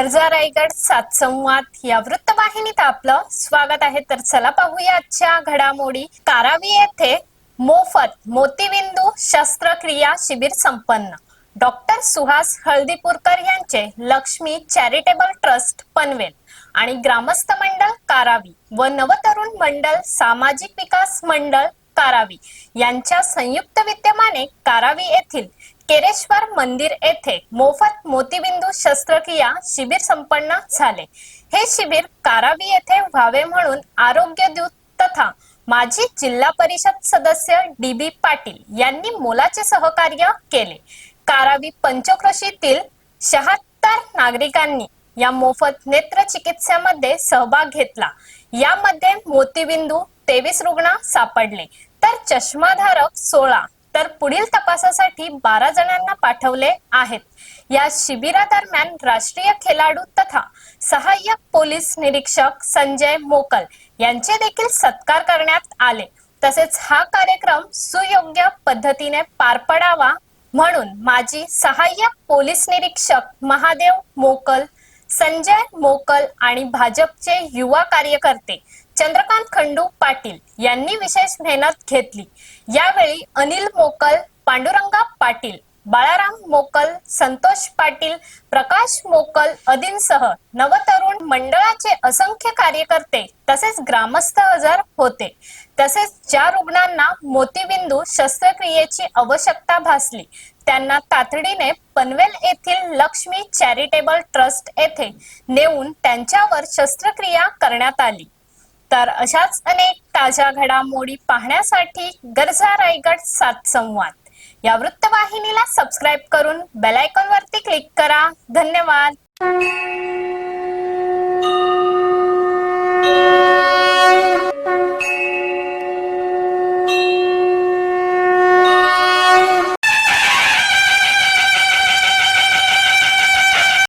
गरजा रायगड सात संवाद या वृत्तवाहिनीत आपलं स्वागत आहे। तर चला पाहूया आजच्या घडामोडी। कारावी येथे मोफत मोतीबिंदू शस्त्रक्रिया शिबिर संपन्न। डॉक्टर सुहास हळदीपूरकर यांचे लक्ष्मी चॅरिटेबल ट्रस्ट पनवेल आणि ग्रामस्थ मंडळ कारावी व नवतरुण मंडळ सामाजिक विकास मंडळ कारावी यांच्या संयुक्त विद्यमाने कारावी येथील केरेश्वर मंदिर येथे मोफत मोतीबिंदू शस्त्रक्रिया शिबिर संपन्न झाले। हे शिबिर कारावी येथे व्हावे म्हणून आरोग्य दूत तथा माजी जिल्हा परिषद सदस्य डी.बी. पाटील यांनी मोलाचे सहकार्य केले। कारावी पंचक्रोशीतील 76 नागरिकांनी या मोफत नेत्र चिकित्सेमध्ये सहभाग घेतला। यामध्ये मोतीबिंदू 23 रुग्ण सापडले तर चष्माधारक 16 तर पुढील तपासासाठी 12 जणांना पाठवले आहेत। या शिबिरादरम्यान राष्ट्रीय खेळाडू तथा सहाय्यक पोलीस निरीक्षक संजय मोकल यांचे देखील सत्कार करण्यात आले। तसेच हा कार्यक्रम सुयोग्य पद्धतीने पार पडावा म्हणून माजी सहाय्यक पोलीस निरीक्षक महादेव मोकल, संजय मोकल आणि भाजपचे युवा कार्यकर्ते चंद्रकांत खंडू पाटील यांनी विशेष मेहनत घेतली। यावेळी अनिल मोकल, पांडुरंगा पाटील, बाळाराम मोकल, संतोष पाटील, प्रकाश मोकल आदींसह नवतरुण मंडळाचे असंख्य कार्यकर्ते तसेच ग्रामस्थ हजर होते। तसेच ज्या रुग्णांना मोतीबिंदू शस्त्रक्रियेची आवश्यकता भासली त्यांना तातडीने पनवेल येथील लक्ष्मी चॅरिटेबल ट्रस्ट येथे नेऊन त्यांच्यावर शस्त्रक्रिया करण्यात आली। तर अशाच अनेक ताज्या घडामोडी पाहण्यासाठी गरजा रायगड सात संवाद या वृत्तवाहिनीला सबस्क्राइब करून बेल आयकॉन वरती क्लिक करा। धन्यवाद।